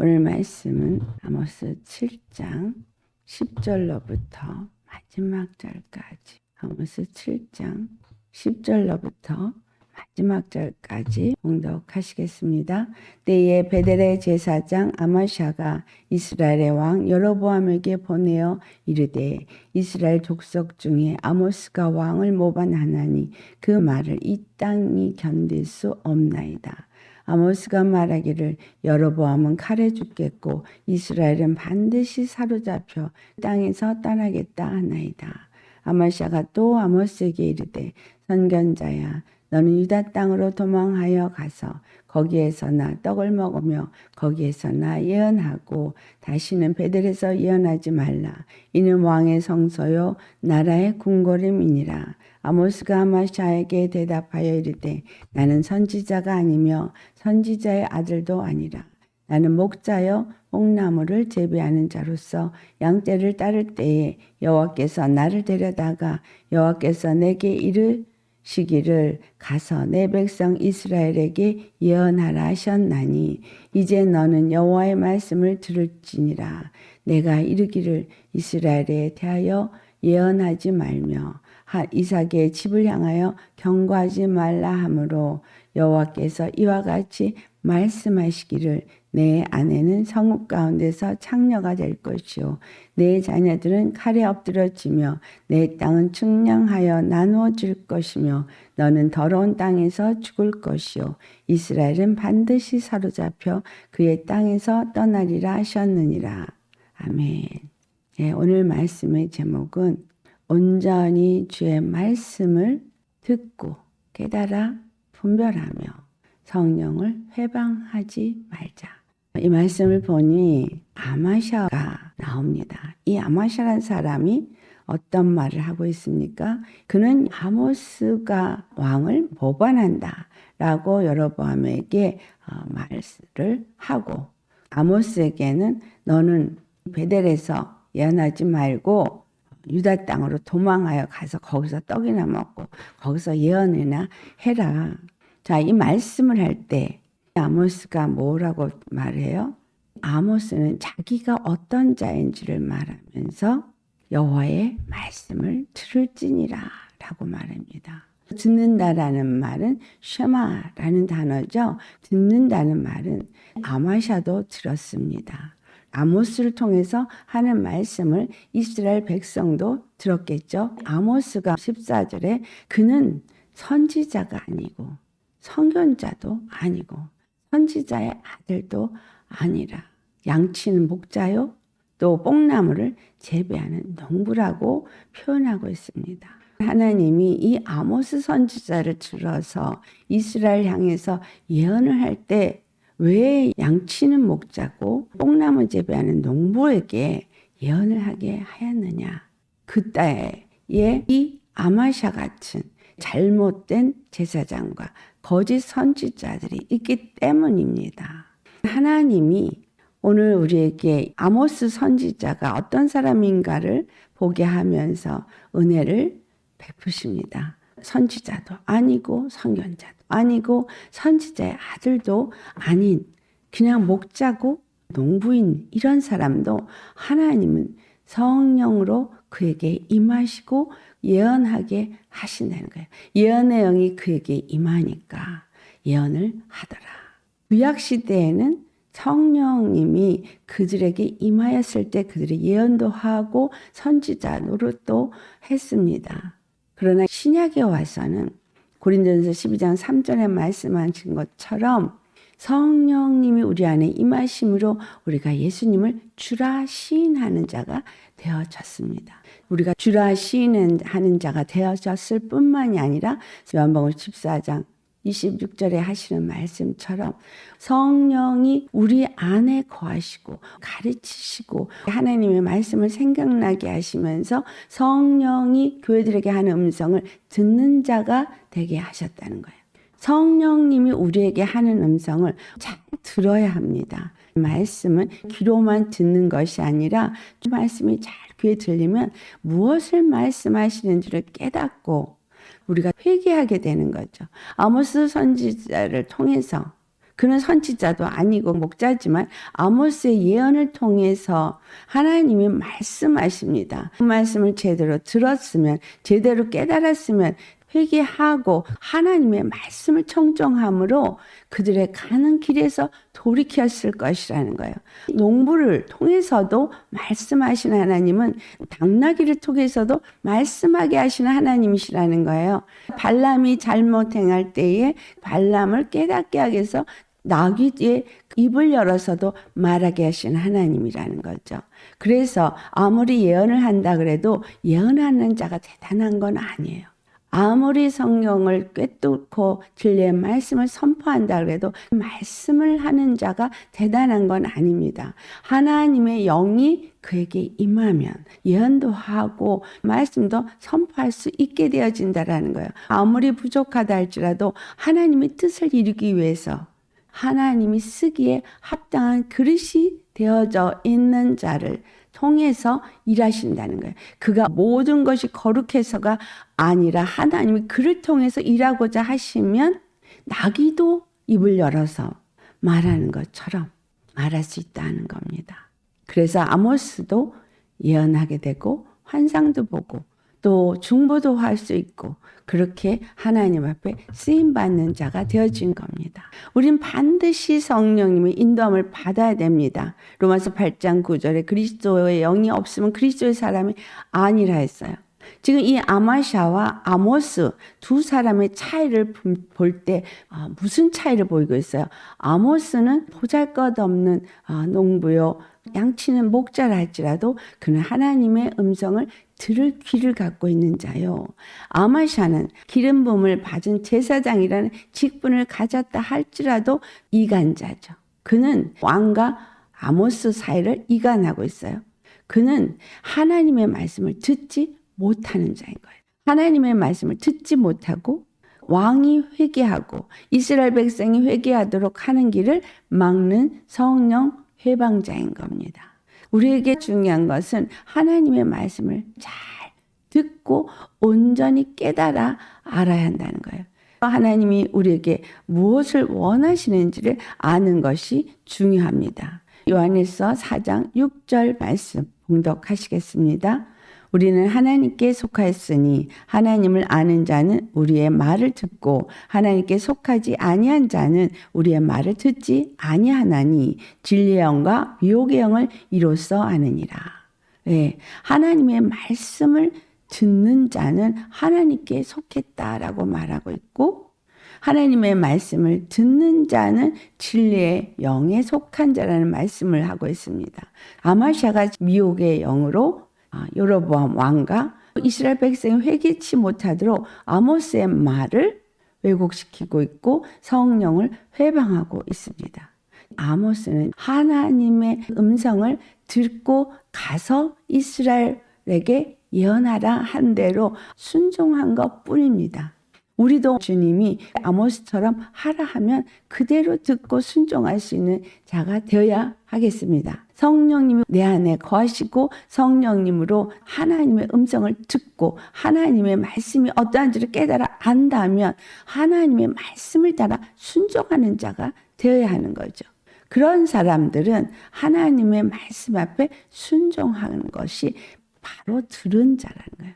오늘 말씀은 아모스 7장 10절로부터 마지막 절까지, 아모스 7장 10절로부터 마지막 절까지 봉독하시겠습니다. 때에 베델의 제사장 아마샤가 이스라엘의 왕 여로보암에게 보내어 이르되, 이스라엘 족속 중에 아모스가 왕을 모반하나니 그 말을 이 땅이 견딜 수 없나이다. 아모스가 말하기를, 여로보암은 칼에 죽겠고 이스라엘은 반드시 사로잡혀 땅에서 떠나겠다 하나이다. 아마샤가 또 아모스에게 이르되, 선견자야, 너는 유다 땅으로 도망하여 가서 거기에서나 떡을 먹으며 거기에서나 예언하고 다시는 베델에서 예언하지 말라. 이는 왕의 성소요 나라의 궁궐임이니라. 아모스가 아마샤에게 대답하여 이르되, 나는 선지자가 아니며 선지자의 아들도 아니라 나는 목자여 뽕나무를 재배하는 자로서 양떼를 따를 때에 여호와께서 나를 데려다가 여호와께서 내게 이르시기를 가서 내 백성 이스라엘에게 예언하라 하셨나니, 이제 너는 여호와의 말씀을 들을지니라. 내가 이르기를 이스라엘에 대하여 예언하지 말며 이삭의 집을 향하여 경고하지 말라 하므로 여호와께서 이와 같이 말씀하시기를, 내 아내는 성읍 가운데서 창녀가 될 것이요 내 자녀들은 칼에 엎드러지며 내 땅은 측량하여 나누어질 것이며 너는 더러운 땅에서 죽을 것이요 이스라엘은 반드시 사로잡혀 그의 땅에서 떠나리라 하셨느니라. 아멘. 네, 오늘 말씀의 제목은 온전히 주의 말씀을 듣고 깨달아 분별하며 성령을 회방하지 말자. 이 말씀을 보니 아마샤가 나옵니다. 이 아마샤라는 사람이 어떤 말을 하고 있습니까? 그는 아모스가 왕을 모반한다 라고 여로보암에게 말을 하고, 아모스에게는 너는 베델에서 예언하지 말고 유다 땅으로 도망하여 가서 거기서 떡이나 먹고 거기서 예언이나 해라. 자, 이 말씀을 할 때 아모스가 뭐라고 말해요? 아모스는 자기가 어떤 자인지를 말하면서 여호와의 말씀을 들을지니라 라고 말합니다. 듣는다라는 말은 쉐마라는 단어죠. 듣는다는 말은 아마샤도 들었습니다. 아모스를 통해서 하는 말씀을 이스라엘 백성도 들었겠죠. 아모스가 14절에 그는 선지자가 아니고 선견자도 아니고 선지자의 아들도 아니라 양치는 목자요 또 뽕나무를 재배하는 농부라고 표현하고 있습니다. 하나님이 이 아모스 선지자를 들어서 이스라엘 향해서 예언을 할 때 왜 양치는 목자고 뽕나무 재배하는 농부에게 예언을 하게 하였느냐? 그 때에 이 아마샤 같은 잘못된 제사장과 거짓 선지자들이 있기 때문입니다. 하나님이 오늘 우리에게 아모스 선지자가 어떤 사람인가를 보게 하면서 은혜를 베푸십니다. 선지자도 아니고 선견자도 아니고 선지자의 아들도 아닌 그냥 목자고 농부인 이런 사람도 하나님은 성령으로 그에게 임하시고 예언하게 하신다는 거예요. 예언의 영이 그에게 임하니까 예언을 하더라. 구약 시대에는 성령님이 그들에게 임하였을 때 그들이 예언도 하고 선지자 노릇도 했습니다. 그러나 신약에 와서는 고린도전서 12장 3절에 말씀하신 것처럼 성령님이 우리 안에 임하심으로 우리가 예수님을 주라 시인하는 자가 되어졌습니다. 우리가 주라 시인하는 자가 되어졌을 뿐만이 아니라 요한복음 14장 26절에 하시는 말씀처럼 성령이 우리 안에 거하시고 가르치시고 하나님의 말씀을 생각나게 하시면서 성령이 교회들에게 하는 음성을 듣는 자가 되게 하셨다는 거예요. 성령님이 우리에게 하는 음성을 잘 들어야 합니다. 말씀은 귀로만 듣는 것이 아니라 말씀이 잘 귀에 들리면 무엇을 말씀하시는지를 깨닫고 우리가 회개하게 되는 거죠. 아모스 선지자를 통해서 그는 선지자도 아니고 목자지만 아모스의 예언을 통해서 하나님이 말씀하십니다. 그 말씀을 제대로 들었으면, 제대로 깨달았으면 회개하고 하나님의 말씀을 청정함으로 그들의 가는 길에서 돌이켰을 것이라는 거예요. 농부를 통해서도 말씀하시는 하나님은 당나귀를 통해서도 말씀하게 하시는 하나님이시라는 거예요. 발람이 잘못 행할 때에 발람을 깨닫게 하기 위해서 나귀의 입을 열어서도 말하게 하시는 하나님이라는 거죠. 그래서 아무리 예언을 한다 그래도 예언하는 자가 대단한 건 아니에요. 아무리 성령을 꿰뚫고 진리의 말씀을 선포한다 그래도 말씀을 하는 자가 대단한 건 아닙니다. 하나님의 영이 그에게 임하면 예언도 하고 말씀도 선포할 수 있게 되어진다라는 거예요. 아무리 부족하다 할지라도 하나님의 뜻을 이루기 위해서 하나님이 쓰기에 합당한 그릇이 되어져 있는 자를 통해서 일하신다는 거예요. 그가 모든 것이 거룩해서가 아니라 하나님이 그를 통해서 일하고자 하시면 나귀도 입을 열어서 말하는 것처럼 말할 수 있다는 겁니다. 그래서 아모스도 예언하게 되고 환상도 보고 또 중보도 할 수 있고 그렇게 하나님 앞에 쓰임받는 자가 되어진 겁니다. 우린 반드시 성령님의 인도함을 받아야 됩니다. 로마서 8장 9절에 그리스도의 영이 없으면 그리스도의 사람이 아니라 했어요. 지금 이 아마샤와 아모스 두 사람의 차이를 볼 때 무슨 차이를 보이고 있어요? 아모스는 보잘것없는 농부요. 양치는 목자라 할지라도 그는 하나님의 음성을 들을 귀를 갖고 있는 자요. 아마샤는 기름 부음을 받은 제사장이라는 직분을 가졌다 할지라도 이간자죠. 그는 왕과 아모스 사이를 이간하고 있어요. 그는 하나님의 말씀을 듣지 못하는 자인 거예요. 하나님의 말씀을 듣지 못하고 왕이 회개하고 이스라엘 백성이 회개하도록 하는 길을 막는 성령 회방자인 겁니다. 우리에게 중요한 것은 하나님의 말씀을 잘 듣고 온전히 깨달아 알아야 한다는 거예요. 하나님이 우리에게 무엇을 원하시는지를 아는 것이 중요합니다. 요한일서 4장 6절 말씀 봉독하시겠습니다. 우리는 하나님께 속하였으니 하나님을 아는 자는 우리의 말을 듣고 하나님께 속하지 아니한 자는 우리의 말을 듣지 아니하나니 진리의 영과 미혹의 영을 이로써 아느니라. 네, 하나님의 말씀을 듣는 자는 하나님께 속했다라고 말하고 있고 하나님의 말씀을 듣는 자는 진리의 영에 속한 자라는 말씀을 하고 있습니다. 아마샤가 미혹의 영으로 여로보암 왕과 이스라엘 백성이 회개치 못하도록 아모스의 말을 왜곡시키고 있고 성령을 회방하고 있습니다. 아모스는 하나님의 음성을 듣고 가서 이스라엘에게 예언하라 한 대로 순종한 것 뿐입니다. 우리도 주님이 아모스처럼 하라 하면 그대로 듣고 순종할 수 있는 자가 되어야 하겠습니다. 성령님이 내 안에 거하시고 성령님으로 하나님의 음성을 듣고 하나님의 말씀이 어떠한지를 깨달아 안다면 하나님의 말씀을 따라 순종하는 자가 되어야 하는 거죠. 그런 사람들은 하나님의 말씀 앞에 순종하는 것이 바로 들은 자라는 거예요.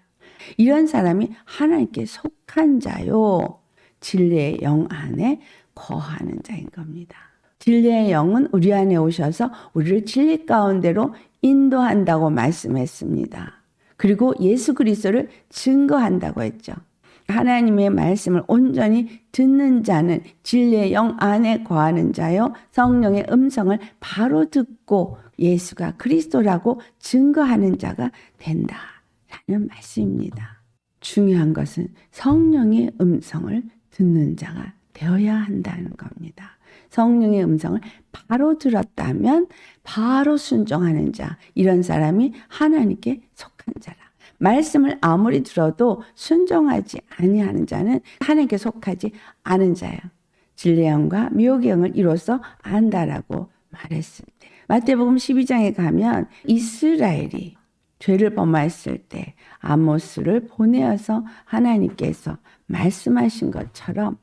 이런 사람이 하나님께 속한 자요. 진리의 영 안에 거하는 자인 겁니다. 진리의 영은 우리 안에 오셔서 우리를 진리 가운데로 인도한다고 말씀했습니다. 그리고 예수 그리스도를 증거한다고 했죠. 하나님의 말씀을 온전히 듣는 자는 진리의 영 안에 거하는 자요. 성령의 음성을 바로 듣고 예수가 그리스도라고 증거하는 자가 된다라는 말씀입니다. 중요한 것은 성령의 음성을 듣는 자가 되어야 한다는 겁니다. 성령의 음성을 바로 들었다면 바로 순종하는 자, 이런 사람이 하나님께 속한 자라. 말씀을 아무리 들어도 순종하지 아니하는 자는 하나님께 속하지 않은 자예요. 진리의 영과 미혹의 영을 이로써 안다라고 말했을 때, 마태복음 12장에 가면 이스라엘이 죄를 범하였을 때 아모스를 보내어서 하나님께서 말씀하신 것처럼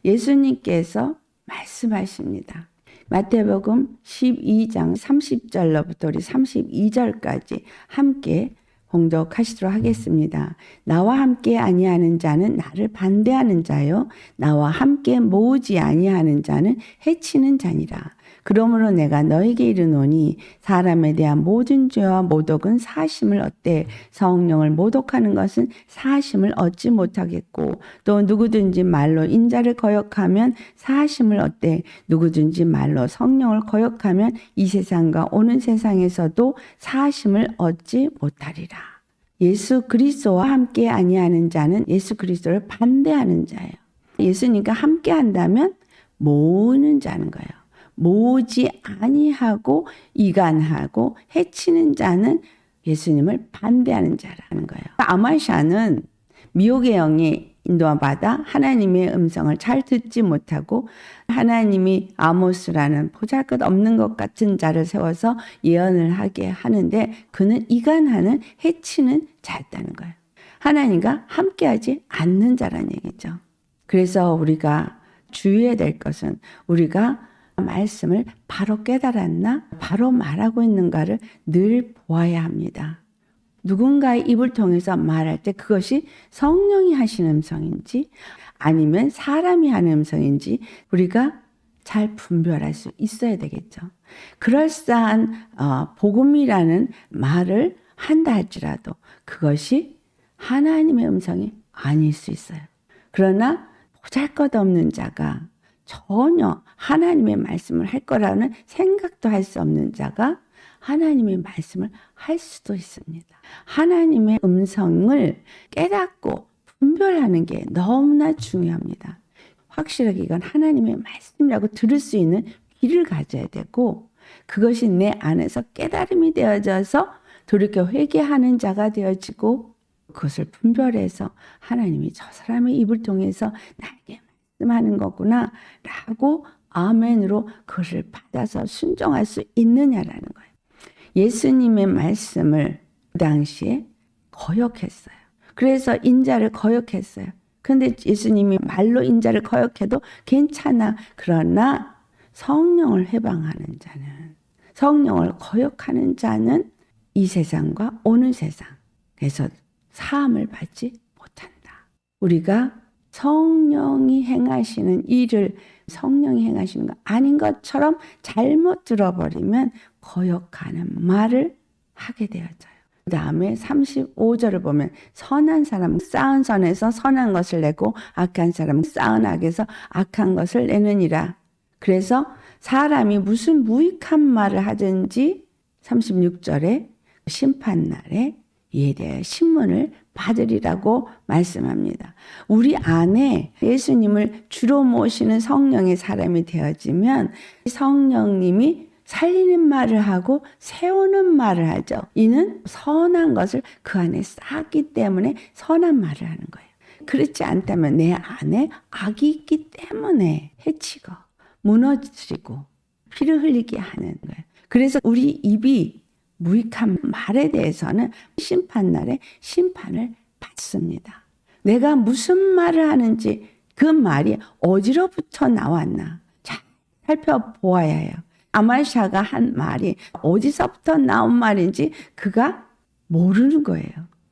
예수님께서 말씀하십니다. 마태복음 12장 30절로부터 우리 32절까지 함께 공독하시도록 하겠습니다. 나와 함께 아니하는 자는 나를 반대하는 자요, 나와 함께 모으지 아니하는 자는 해치는 자니라. 그러므로 내가 너에게 이르노니 사람에 대한 모든 죄와 모독은 사심을 얻되 성령을 모독하는 것은 사심을 얻지 못하겠고, 또 누구든지 말로 인자를 거역하면 사심을 얻되 누구든지 말로 성령을 거역하면 이 세상과 오는 세상에서도 사심을 얻지 못하리라. 예수 그리스도와 함께 아니하는 자는 예수 그리스도를 반대하는 자예요. 예수님과 함께 한다면 모으는 자는 거예요. 모으지 아니하고 이간하고 해치는 자는 예수님을 반대하는 자라는 거예요. 아마샤는 미혹의 영이 인도받아 하나님의 음성을 잘 듣지 못하고 하나님이 아모스라는 보잘것없는 것 같은 자를 세워서 예언을 하게 하는데, 그는 이간하는 해치는 자였다는 거예요. 하나님과 함께하지 않는 자라는 얘기죠. 그래서 우리가 주의해야 될 것은 우리가 말씀을 바로 깨달았나, 바로 말하고 있는가를 늘 보아야 합니다. 누군가의 입을 통해서 말할 때 그것이 성령이 하시는 음성인지 아니면 사람이 하는 음성인지 우리가 잘 분별할 수 있어야 되겠죠. 그럴싸한 복음이라는 말을 한다 할지라도 그것이 하나님의 음성이 아닐 수 있어요. 그러나 보잘것없는 자가 전혀 하나님의 말씀을 할 거라는 생각도 할 수 없는 자가 하나님의 말씀을 할 수도 있습니다. 하나님의 음성을 깨닫고 분별하는 게 너무나 중요합니다. 확실하게 이건 하나님의 말씀이라고 들을 수 있는 귀를 가져야 되고, 그것이 내 안에서 깨달음이 되어져서 돌이켜 회개하는 자가 되어지고, 그것을 분별해서 하나님이 저 사람의 입을 통해서 나에게 말씀하는 거구나 라고 아멘으로 그것을 받아서 순종할 수 있느냐라는 거예요. 예수님의 말씀을 그 당시에 거역했어요. 그래서 인자를 거역했어요. 근데 예수님이 말로 인자를 거역해도 괜찮아. 그러나 성령을 해방하는 자는, 성령을 거역하는 자는 이 세상과 오는 세상에서 사함을 받지 못한다. 우리가 성령이 행하시는 일을 성령이 행하시는 거 아닌 것처럼 잘못 들어버리면 거역하는 말을 하게 되어져요. 그 다음에 35절을 보면 선한 사람은 쌓은 선에서 선한 것을 내고 악한 사람은 쌓은 악에서 악한 것을 내느니라. 그래서 사람이 무슨 무익한 말을 하든지 36절에 심판날에 이에 대해 신문을 받으리라고 말씀합니다. 우리 안에 예수님을 주로 모시는 성령의 사람이 되어지면 성령님이 살리는 말을 하고 세우는 말을 하죠. 이는 선한 것을 그 안에 쌓기 때문에 선한 말을 하는 거예요. 그렇지 않다면 내 안에 악이 있기 때문에 해치고 무너지고 피를 흘리게 하는 거예요. 그래서 우리 입이 무익한 말에 대해서는 심판날에 심판을 받습니다. 내가 무슨 말을 하는지 그 말이 어디로부터 나왔나 잘 살펴보아야 해요. 아마샤가 한 말이 어디서부터 나온 말인지 그가 모르는 거예요.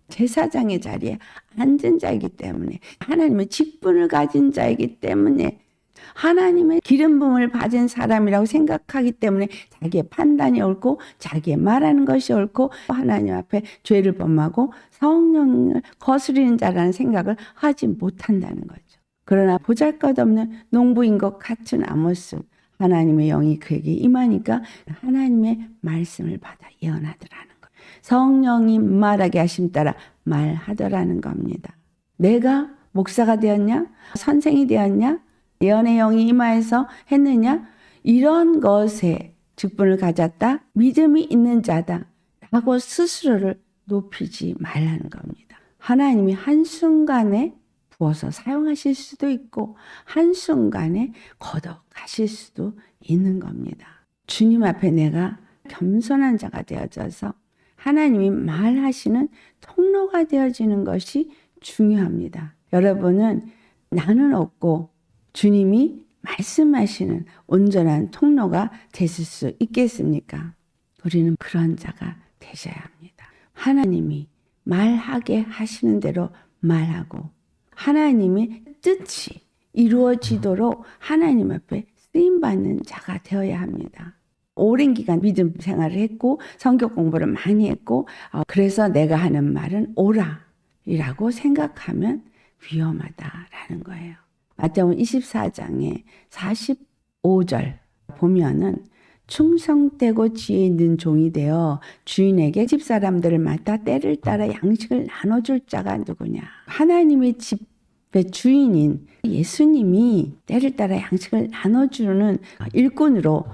제사장의 자리에 앉은 자이기 때문에, 하나님의 직분을 가진 자이기 때문에, 하나님의 기름 부음을 받은 사람이라고 생각하기 때문에 자기의 판단이 옳고 자기의 말하는 것이 옳고 하나님 앞에 죄를 범하고 성령을 거스리는 자라는 생각을 하지 못한다는 거죠. 그러나 보잘것없는 농부인 것 같은 아모스, 하나님의 영이 그에게 임하니까 하나님의 말씀을 받아 예언하더라는 거예요. 성령이 말하게 하심 따라 말하더라는 겁니다. 내가 목사가 되었냐? 선생이 되었냐? 예언의 영이 임하여서 했느냐? 이런 것에 직분을 가졌다, 믿음이 있는 자다 라고 스스로를 높이지 말라는 겁니다. 하나님이 한순간에 부어서 사용하실 수도 있고 한순간에 걷어가실 수도 있는 겁니다. 주님 앞에 내가 겸손한 자가 되어져서 하나님이 말하시는 통로가 되어지는 것이 중요합니다. 여러분은 나는 없고 주님이 말씀하시는 온전한 통로가 되실 수 있겠습니까? 우리는 그런 자가 되셔야 합니다. 하나님이 말하게 하시는 대로 말하고 하나님의 뜻이 이루어지도록 하나님 앞에 쓰임받는 자가 되어야 합니다. 오랜 기간 믿음 생활을 했고 성경 공부를 많이 했고 그래서 내가 하는 말은 옳아이라고 생각하면 위험하다라는 거예요. 마태복음 24장에 45절 보면은 충성되고 지혜 있는 종이 되어 주인에게 집사람들을 맡아 때를 따라 양식을 나눠줄 자가 누구냐. 하나님의 집의 주인인 예수님이 때를 따라 양식을 나눠주는 일꾼으로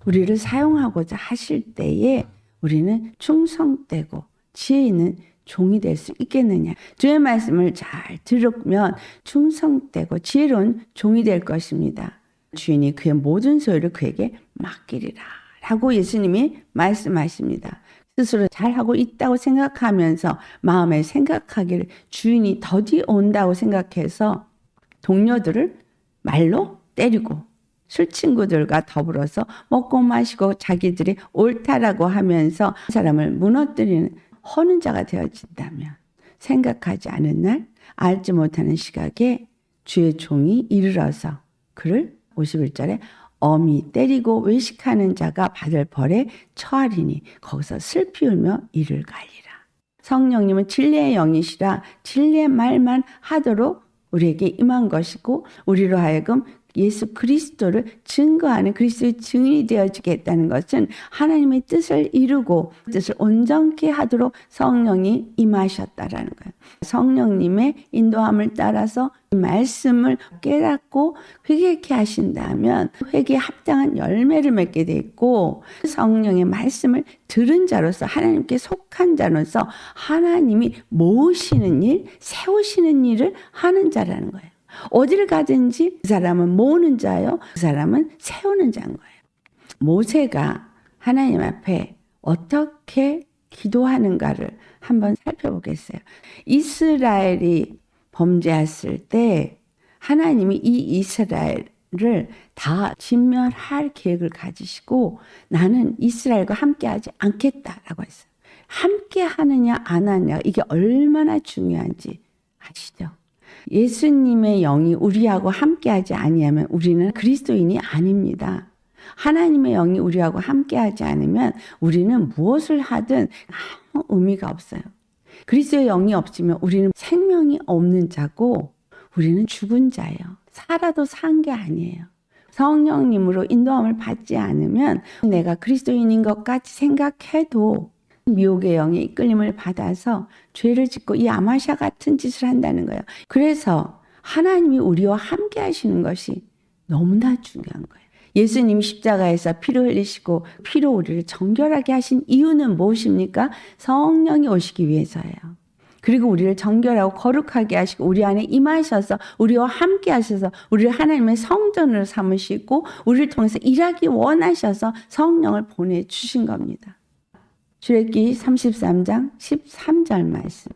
우리를 사용하고자 하실 때에 우리는 충성되고 지혜 있는 종이 될 수 있겠느냐. 주의 말씀을 잘 들으면 충성되고 지혜로운 종이 될 것입니다. 주인이 그의 모든 소유를 그에게 맡기리라 라고 예수님이 말씀하십니다. 스스로 잘하고 있다고 생각하면서 마음에 생각하기를 주인이 더디 온다고 생각해서 동료들을 말로 때리고 술 친구들과 더불어서 먹고 마시고 자기들이 옳다라고 하면서 사람을 무너뜨리는 허는 자가 되어진다면 생각하지 않은 날 알지 못하는 시각에 주의 종이 이르러서 그를 51절에 엄히 때리고 외식하는 자가 받을 벌에 처하리니 거기서 슬피 울며 이를 갈리라. 성령님은 진리의 영이시라 진리의 말만 하도록 우리에게 임한 것이고 우리로 하여금 예수 그리스도를 증거하는 그리스도의 증인이 되어지겠다는 것은 하나님의 뜻을 이루고 뜻을 온전케 하도록 성령이 임하셨다라는 거예요. 성령님의 인도함을 따라서 말씀을 깨닫고 회개케 하신다면 회개에 합당한 열매를 맺게 돼 있고 성령의 말씀을 들은 자로서 하나님께 속한 자로서 하나님이 모으시는 일, 세우시는 일을 하는 자라는 거예요. 어디를 가든지 그 사람은 모으는 자요, 그 사람은 세우는 자인 거예요. 모세가 하나님 앞에 어떻게 기도하는가를 한번 살펴보겠어요. 이스라엘이 범죄했을 때 하나님이 이 이스라엘을 다 진멸할 계획을 가지시고 나는 이스라엘과 함께하지 않겠다라고 했어요. 함께 하느냐 안 하느냐 이게 얼마나 중요한지 아시죠? 예수님의 영이 우리하고 함께하지 아니하면 우리는 그리스도인이 아닙니다. 하나님의 영이 우리하고 함께하지 않으면 우리는 무엇을 하든 아무 의미가 없어요. 그리스도의 영이 없으면 우리는 생명이 없는 자고 우리는 죽은 자예요. 살아도 산 게 아니에요. 성령님으로 인도함을 받지 않으면 내가 그리스도인인 것 같이 생각해도 미혹의 영의 이끌림을 받아서 죄를 짓고 이 아마샤 같은 짓을 한다는 거예요. 그래서 하나님이 우리와 함께 하시는 것이 너무나 중요한 거예요. 예수님이 십자가에서 피를 흘리시고 피로 우리를 정결하게 하신 이유는 무엇입니까? 성령이 오시기 위해서예요. 그리고 우리를 정결하고 거룩하게 하시고 우리 안에 임하셔서 우리와 함께 하셔서 우리를 하나님의 성전으로 삼으시고 우리를 통해서 일하기 원하셔서 성령을 보내주신 겁니다. 출애굽기 33장 13절 말씀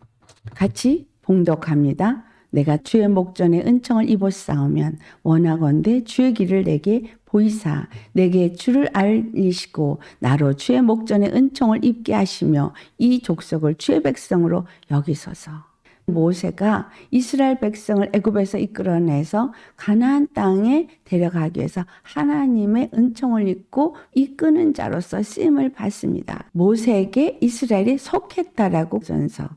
같이 봉독합니다. 내가 주의 목전에 은총을 입었사오면 원하건대 주의 길을 내게 보이사 내게 주를 알리시고 나로 주의 목전에 은총을 입게 하시며 이 족속을 주의 백성으로 여기소서. 모세가 이스라엘 백성을 애굽에서 이끌어내서 가나안 땅에 데려가기 위해서 하나님의 은총을 입고 이끄는 자로서 쓰임을 받습니다. 모세에게 이스라엘이 속했다라고 전서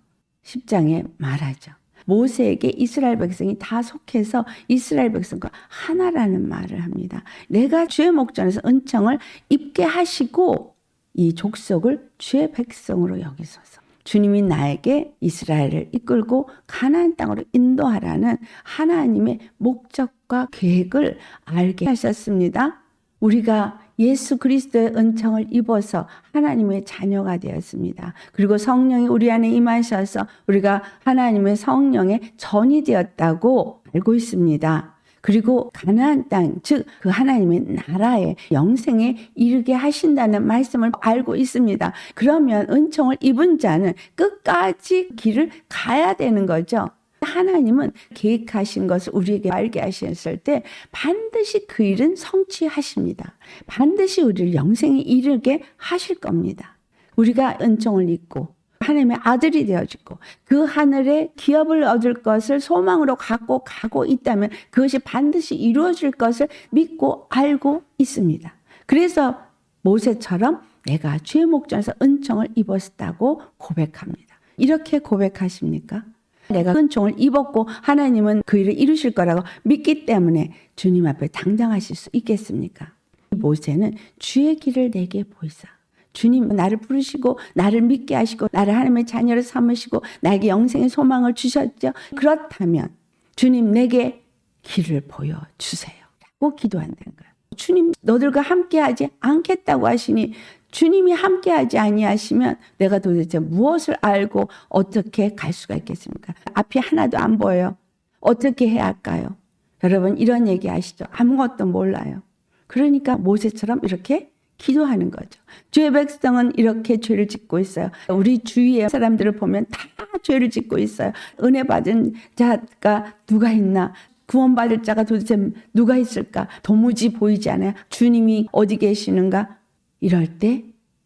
10장에 말하죠. 모세에게 이스라엘 백성이 다 속해서 이스라엘 백성과 하나라는 말을 합니다. 내가 주의 목전에서 은총을 입게 하시고 이 족속을 주의 백성으로 여기소서. 주님이 나에게 이스라엘을 이끌고 가나안 땅으로 인도하라는 하나님의 목적과 계획을 알게 하셨습니다. 우리가 예수 그리스도의 은총을 입어서 하나님의 자녀가 되었습니다. 그리고 성령이 우리 안에 임하셔서 우리가 하나님의 성령의 전이 되었다고 알고 있습니다. 그리고 가나안 땅, 즉 그 하나님의 나라에 영생에 이르게 하신다는 말씀을 알고 있습니다. 그러면 은총을 입은 자는 끝까지 길을 가야 되는 거죠. 하나님은 계획하신 것을 우리에게 알게 하셨을 때 반드시 그 일은 성취하십니다. 반드시 우리를 영생에 이르게 하실 겁니다. 우리가 은총을 입고 하나님의 아들이 되어지고 그 하늘의 기업을 얻을 것을 소망으로 갖고 가고 있다면 그것이 반드시 이루어질 것을 믿고 알고 있습니다. 그래서 모세처럼 내가 주의 목전에서 은총을 입었다고 고백합니다. 이렇게 고백하십니까? 내가 은총을 입었고 하나님은 그 일을 이루실 거라고 믿기 때문에 주님 앞에 당당하실 수 있겠습니까? 모세는 주의 길을 내게 보이사. 주님 나를 부르시고 나를 믿게 하시고 나를 하나님의 자녀를 삼으시고 나에게 영생의 소망을 주셨죠. 그렇다면 주님 내게 길을 보여주세요 라고 기도한다는 거예요. 주님 너들과 함께하지 않겠다고 하시니 주님이 함께하지 아니하시면 내가 도대체 무엇을 알고 어떻게 갈 수가 있겠습니까? 앞이 하나도 안 보여요. 어떻게 해야 할까요? 여러분 이런 얘기 아시죠? 아무것도 몰라요. 그러니까 모세처럼 이렇게 기도하는 거죠. 주의 백성은 이렇게 죄를 짓고 있어요. 우리 주위의 사람들을 보면 다 죄를 짓고 있어요. 은혜 받은 자가 누가 있나? 구원받을 자가 도대체 누가 있을까? 도무지 보이지 않아요. 주님이 어디 계시는가? 이럴 때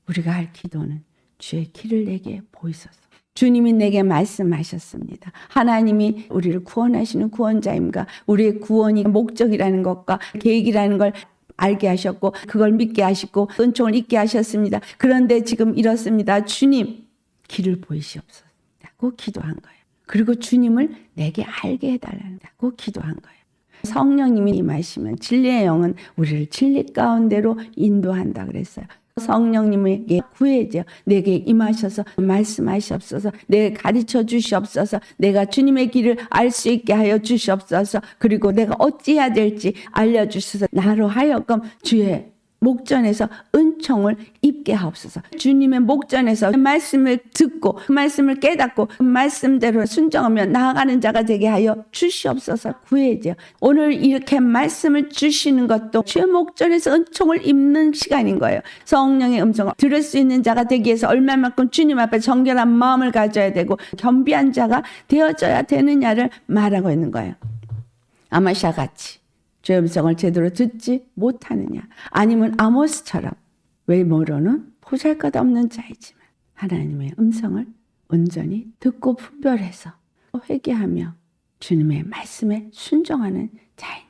우리가 할 기도는 주의 길을 내게 보이소서. 주님이 내게 말씀하셨습니다. 하나님이 우리를 구원하시는 구원자임과 우리의 구원이 목적이라는 것과 계획이라는 걸 알게 하셨고 그걸 믿게 하시고 은총을 잊게 하셨습니다. 그런데 지금 이렇습니다. 주님 길을 보이시옵소서 라고 기도한 거예요. 그리고 주님을 내게 알게 해달라고 기도한 거예요. 성령님이 임하시면 진리의 영은 우리를 진리 가운데로 인도한다 그랬어요. 성령님에게 구해져 내게 임하셔서 말씀하시옵소서. 내게 가르쳐 주시옵소서. 내가 주님의 길을 알 수 있게 하여 주시옵소서. 그리고 내가 어찌해야 될지 알려주셔서 나로 하여금 주의 목전에서 은총을 입게 하옵소서. 주님의 목전에서 말씀을 듣고 그 말씀을 깨닫고 그 말씀대로 순종하며 나아가는 자가 되게 하여 주시옵소서. 구해져 오늘 이렇게 말씀을 주시는 것도 주의 목전에서 은총을 입는 시간인 거예요. 성령의 음성을 들을 수 있는 자가 되기 위해서 얼마만큼 주님 앞에 정결한 마음을 가져야 되고 겸비한 자가 되어져야 되느냐를 말하고 있는 거예요. 아마샤 같이 주의 음성을 제대로 듣지 못하느냐. 아니면 아모스처럼 외모로는 보잘것없는 자이지만 하나님의 음성을 온전히 듣고 분별해서 회개하며 주님의 말씀에 순종하는 자이냐.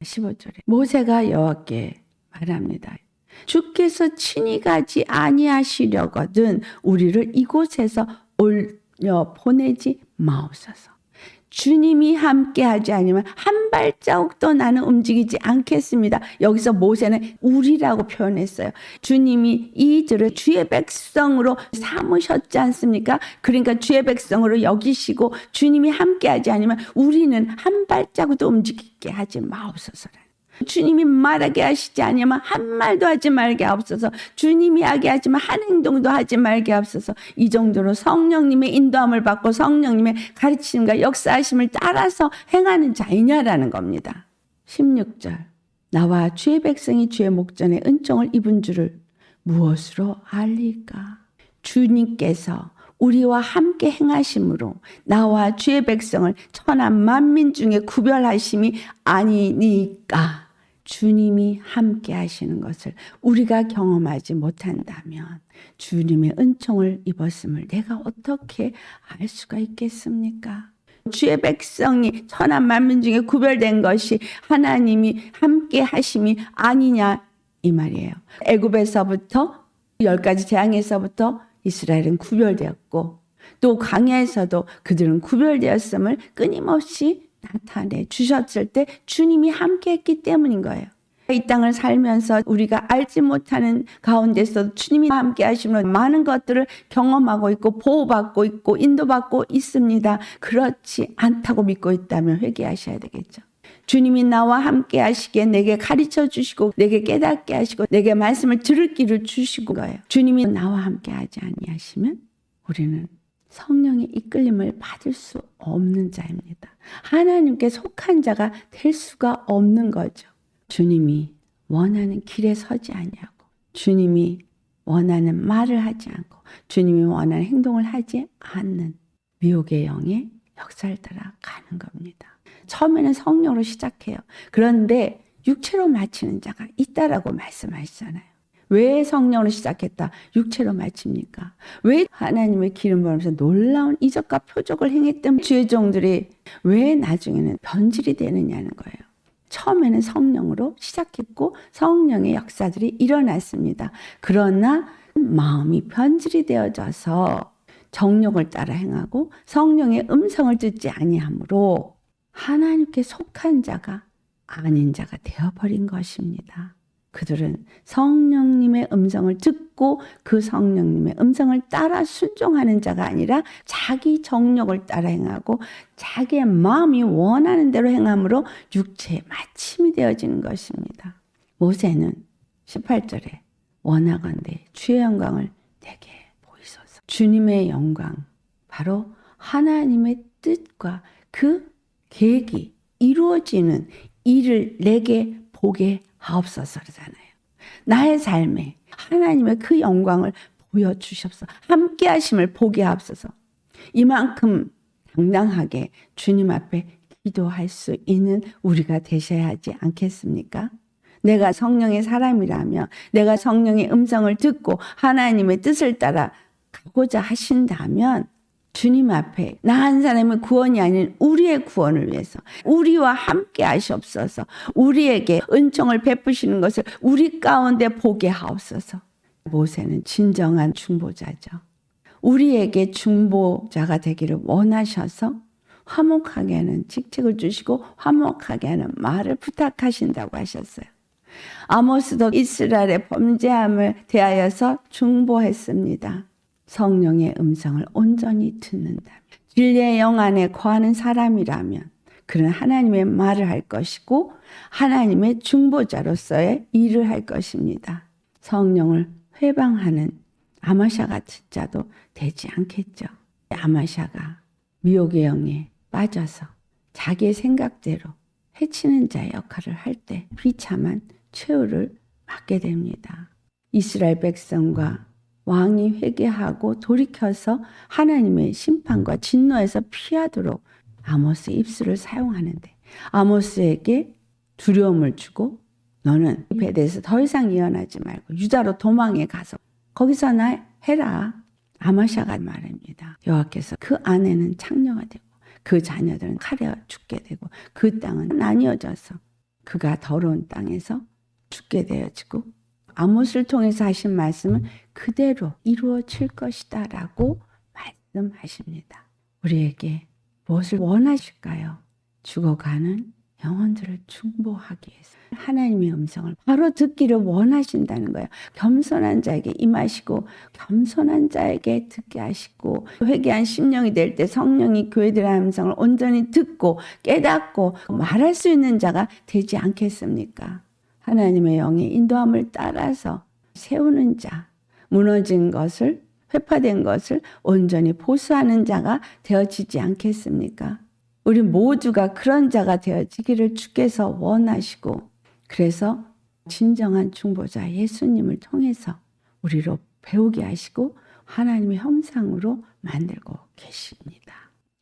15절에 모세가 여호와께 말합니다. 주께서 친히 가지 아니하시려거든 우리를 이곳에서 올려 보내지 마옵소서. 주님이 함께하지 않으면 한 발자국도 나는 움직이지 않겠습니다. 여기서 모세는 우리라고 표현했어요. 주님이 이들을 주의 백성으로 삼으셨지 않습니까? 그러니까 주의 백성으로 여기시고 주님이 함께하지 않으면 우리는 한 발자국도 움직이게 하지 마옵소서라. 주님이 말하게 하시지 않으면 한 말도 하지 말게 하옵소서. 주님이 하게 하지만 한 행동도 하지 말게 하옵소서. 이 정도로 성령님의 인도함을 받고 성령님의 가르침과 역사하심을 따라서 행하는 자이냐라는 겁니다. 16절 나와 주의 백성이 주의 목전에 은총을 입은 줄을 무엇으로 알리까? 주님께서 우리와 함께 행하심으로 나와 주의 백성을 천하 만민 중에 구별하심이 아니니까. 주님이 함께 하시는 것을 우리가 경험하지 못한다면 주님의 은총을 입었음을 내가 어떻게 알 수가 있겠습니까? 주의 백성이 천하 만민 중에 구별된 것이 하나님이 함께 하심이 아니냐 이 말이에요. 애굽에서부터 10가지 재앙에서부터 이스라엘은 구별되었고 또 광야에서도 그들은 구별되었음을 끊임없이 나타내 주셨을 때 주님이 함께 했기 때문인 거예요. 이 땅을 살면서 우리가 알지 못하는 가운데서 주님이 함께 하시면 많은 것들을 경험하고 있고 보호받고 있고 인도받고 있습니다. 그렇지 않다고 믿고 있다면 회개하셔야 되겠죠. 주님이 나와 함께 하시기에 내게 가르쳐 주시고 내게 깨닫게 하시고 내게 말씀을 들을 길을 주시고 거예요. 주님이 나와 함께 하지 아니하시면 우리는 성령의 이끌림을 받을 수 없는 자입니다. 하나님께 속한 자가 될 수가 없는 거죠. 주님이 원하는 길에 서지 아니하고 주님이 원하는 말을 하지 않고 주님이 원하는 행동을 하지 않는 미혹의 영에 역사를 따라 가는 겁니다. 처음에는 성령으로 시작해요. 그런데 육체로 마치는 자가 있다라고 말씀하시잖아요. 왜 성령으로 시작했다 육체로 마칩니까? 왜 하나님의 기름 부으면서 놀라운 이적과 표적을 행했던 주의 종들이 왜 나중에는 변질이 되느냐는 거예요. 처음에는 성령으로 시작했고 성령의 역사들이 일어났습니다. 그러나 마음이 변질이 되어져서 정욕을 따라 행하고 성령의 음성을 듣지 아니하므로 하나님께 속한 자가 아닌 자가 되어버린 것입니다. 그들은 성령님의 음성을 듣고 그 성령님의 음성을 따라 순종하는 자가 아니라 자기 정욕을 따라 행하고 자기의 마음이 원하는 대로 행함으로 육체의 마침이 되어지는 것입니다. 모세는 18절에 원하건대 주의 영광을 내게 보이소서. 주님의 영광, 바로 하나님의 뜻과 그 계획이 이루어지는 일을 내게 보게 하옵소서 그러잖아요. 나의 삶에 하나님의 그 영광을 보여주시옵소서. 함께 하심을 보게 하옵소서. 이만큼 당당하게 주님 앞에 기도할 수 있는 우리가 되셔야 하지 않겠습니까? 내가 성령의 사람이라면 내가 성령의 음성을 듣고 하나님의 뜻을 따라 가고자 하신다면 주님 앞에 나 한 사람의 구원이 아닌 우리의 구원을 위해서 우리와 함께 하시옵소서. 우리에게 은총을 베푸시는 것을 우리 가운데 보게 하옵소서. 모세는 진정한 중보자죠. 우리에게 중보자가 되기를 원하셔서 화목하게 하는 직책을 주시고 화목하게 하는 말을 부탁하신다고 하셨어요. 아모스도 이스라엘의 범죄함을 대하여서 중보했습니다. 성령의 음성을 온전히 듣는다. 진리의 영 안에 거하는 사람이라면 그는 하나님의 말을 할 것이고 하나님의 중보자로서의 일을 할 것입니다. 성령을 회방하는 아마샤 같은 자도 되지 않겠죠. 아마샤가 미혹의 영에 빠져서 자기의 생각대로 해치는 자의 역할을 할 때 비참한 최후를 맞게 됩니다. 이스라엘 백성과 왕이 회개하고 돌이켜서 하나님의 심판과 진노에서 피하도록 아모스의 입술을 사용하는데 아모스에게 두려움을 주고 너는 베델에서 더 이상 예언하지 말고 유다로 도망해 가서 거기서 나 해라. 아마샤가 말입니다. 여호와께서 그 아내는 창녀가 되고 그 자녀들은 칼에 죽게 되고 그 땅은 나뉘어져서 그가 더러운 땅에서 죽게 되어지고 아모스를 통해서 하신 말씀은 그대로 이루어질 것이다 라고 말씀하십니다. 우리에게 무엇을 원하실까요? 죽어가는 영혼들을 중보하기 위해서 하나님의 음성을 바로 듣기를 원하신다는 거예요. 겸손한 자에게 임하시고 겸손한 자에게 듣게 하시고 회개한 심령이 될 때 성령이 교회들의 음성을 온전히 듣고 깨닫고 말할 수 있는 자가 되지 않겠습니까? 하나님의 영의 인도함을 따라서 세우는 자, 무너진 것을 회파된 것을 온전히 보수하는 자가 되어지지 않겠습니까? 우리 모두가 그런 자가 되어지기를 주께서 원하시고 그래서 진정한 중보자 예수님을 통해서 우리로 배우게 하시고 하나님의 형상으로 만들고 계십니다.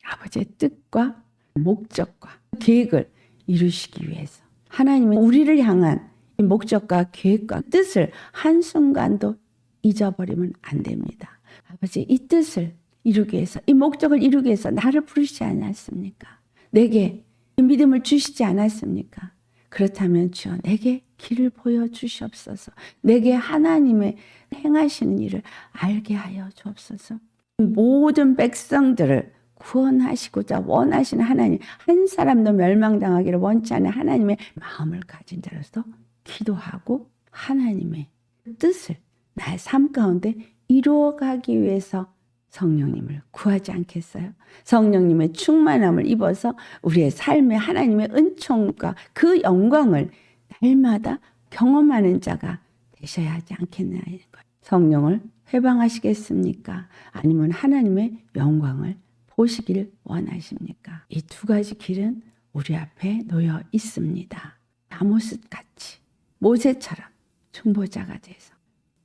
아버지의 뜻과 목적과 계획을 이루시기 위해서 하나님은 우리를 향한 이 목적과 계획과 뜻을 한순간도 잊어버리면 안 됩니다. 아버지 이 뜻을 이루기 위해서 이 목적을 이루기 위해서 나를 부르시지 않았습니까? 내게 믿음을 주시지 않았습니까? 그렇다면 주여 내게 길을 보여주시옵소서. 내게 하나님의 행하시는 일을 알게 하여 주옵소서. 모든 백성들을 구원하시고자 원하시는 하나님, 한 사람도 멸망당하기를 원치 않는 하나님의 마음을 가진 자로서 기도하고 하나님의 뜻을 나의 삶 가운데 이루어가기 위해서 성령님을 구하지 않겠어요? 성령님의 충만함을 입어서 우리의 삶에 하나님의 은총과 그 영광을 날마다 경험하는 자가 되셔야 하지 않겠느냐는 거예요. 성령을 회방하시겠습니까? 아니면 하나님의 영광을 보시길 원하십니까? 이 두 가지 길은 우리 앞에 놓여 있습니다. 아모스 같이 모세처럼 중보자가 돼서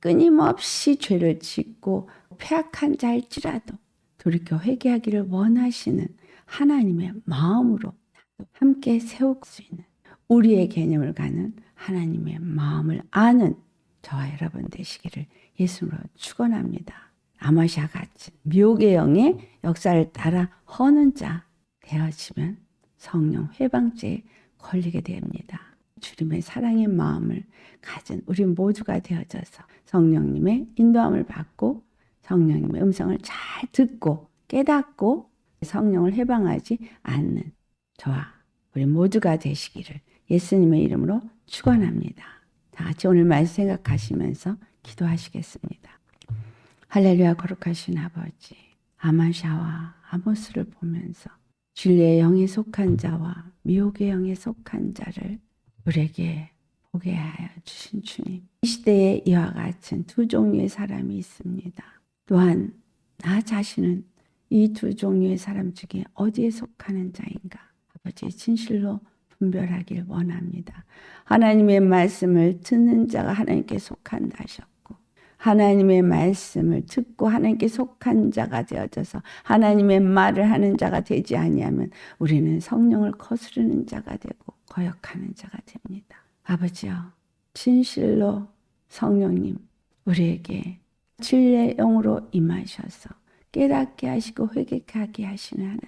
끊임없이 죄를 짓고 패악한 자일지라도 돌이켜 회개하기를 원하시는 하나님의 마음으로 함께 세울 수 있는 우리의 개념을 가는 하나님의 마음을 아는 저와 여러분 되시기를 예수님으로 축원합니다. 아마시아 같은 미혹의 영의 역사를 따라 허는 자 되어지면 성령 회방죄에 걸리게 됩니다. 주님의 사랑의 마음을 가진 우리 모두가 되어져서 성령님의 인도함을 받고 성령님의 음성을 잘 듣고 깨닫고 성령을 해방하지 않는 저와 우리 모두가 되시기를 예수님의 이름으로 축원합니다. 다 같이 오늘 말씀 생각하시면서 기도하시겠습니다. 할렐루야. 거룩하신 아버지, 아마샤와 아모스를 보면서 진리의 영에 속한 자와 미혹의 영에 속한 자를 우리에게 보게 하여 주신 주님, 이 시대에 이와 같은 두 종류의 사람이 있습니다. 또한 나 자신은 이 두 종류의 사람 중에 어디에 속하는 자인가 아버지 진실로 분별하길 원합니다. 하나님의 말씀을 듣는 자가 하나님께 속한다 하셨고 하나님의 말씀을 듣고 하나님께 속한 자가 되어져서 하나님의 말을 하는 자가 되지 아니하면 우리는 성령을 거스르는 자가 되고 거역하는 자가 됩니다. 아버지여, 진실로 성령님 우리에게 진리의 영으로 임하셔서 깨닫게 하시고 회개하게 하시는 하나님,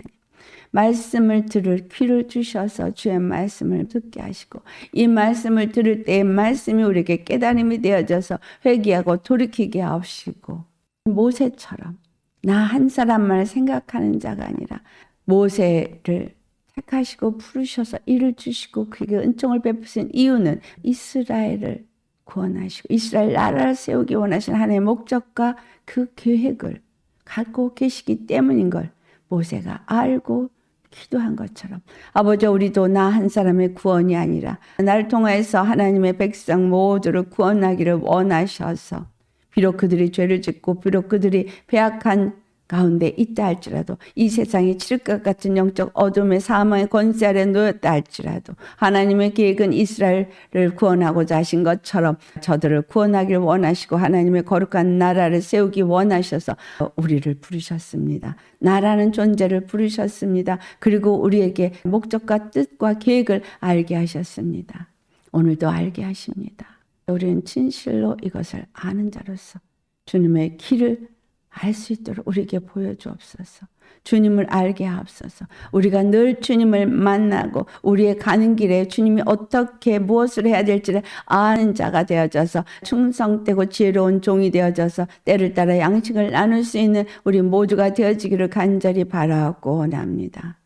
말씀을 들을 귀를 주셔서 주의 말씀을 듣게 하시고 이 말씀을 들을 때 말씀이 우리에게 깨달음이 되어져서 회개하고 돌이키게 하시고 모세처럼 나 한 사람만 생각하는 자가 아니라 모세를 택하시고 부르셔서 일을 주시고 그에게 은총을 베푸신 이유는 이스라엘을 구원하시고 이스라엘 나라를 세우기 원하시는 하나님의 목적과 그 계획을 갖고 계시기 때문인 걸 모세가 알고 기도한 것처럼 아버지 우리도 나 한 사람의 구원이 아니라 나를 통해서 하나님의 백성 모두를 구원하기를 원하셔서 비록 그들이 죄를 짓고 비록 그들이 배악한 가운데 있다 할지라도 이 세상에 칠흑과 같은 영적 어둠의 사망의 권세 아래 놓였다 할지라도 하나님의 계획은 이스라엘을 구원하고자 하신 것처럼 저들을 구원하기를 원하시고 하나님의 거룩한 나라를 세우기 원하셔서 우리를 부르셨습니다. 나라는 존재를 부르셨습니다. 그리고 우리에게 목적과 뜻과 계획을 알게 하셨습니다. 오늘도 알게 하십니다. 우리는 진실로 이것을 아는 자로서 주님의 길을 알 수 있도록 우리에게 보여주옵소서. 주님을 알게 하옵소서. 우리가 늘 주님을 만나고 우리의 가는 길에 주님이 어떻게 무엇을 해야 될지를 아는 자가 되어져서 충성되고 지혜로운 종이 되어져서 때를 따라 양식을 나눌 수 있는 우리 모두가 되어지기를 간절히 바라고 원합니다.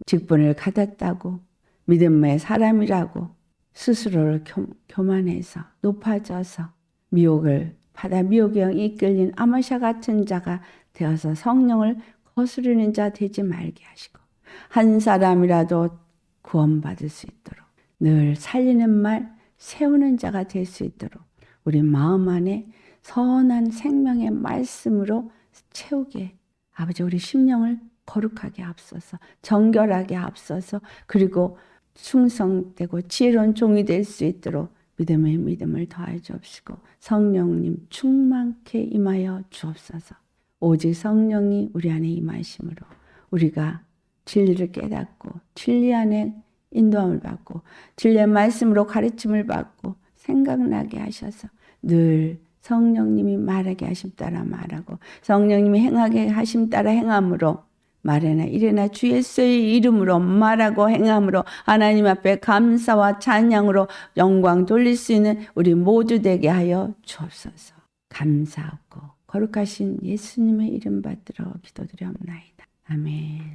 직분을 갖았다고 믿음의 사람이라고 스스로를 교만해서 높아져서 미혹의 영이 이끌린 아마샤 같은 자가 되어서 성령을 거스르는 자 되지 말게 하시고 한 사람이라도 구원받을 수 있도록 늘 살리는 말 세우는 자가 될 수 있도록 우리 마음 안에 선한 생명의 말씀으로 채우게 아버지 우리 심령을 거룩하게 앞서서 정결하게 앞서서 그리고 충성되고 지혜로운 종이 될 수 있도록 믿음의 믿음을 더해 주옵시고 성령님 충만케 임하여 주옵소서. 오직 성령이 우리 안에 임하심으로 우리가 진리를 깨닫고 진리 안에 인도함을 받고 진리의 말씀으로 가르침을 받고 생각나게 하셔서 늘 성령님이 말하게 하심 따라 말하고 성령님이 행하게 하심 따라 행함으로 말에나 이래나 주 예수의 이름으로 말하고 행함으로 하나님 앞에 감사와 찬양으로 영광 돌릴 수 있는 우리 모두 되게 하여 주옵소서. 감사하고 거룩하신 예수님의 이름 받들어 기도드려옵나이다. 아멘.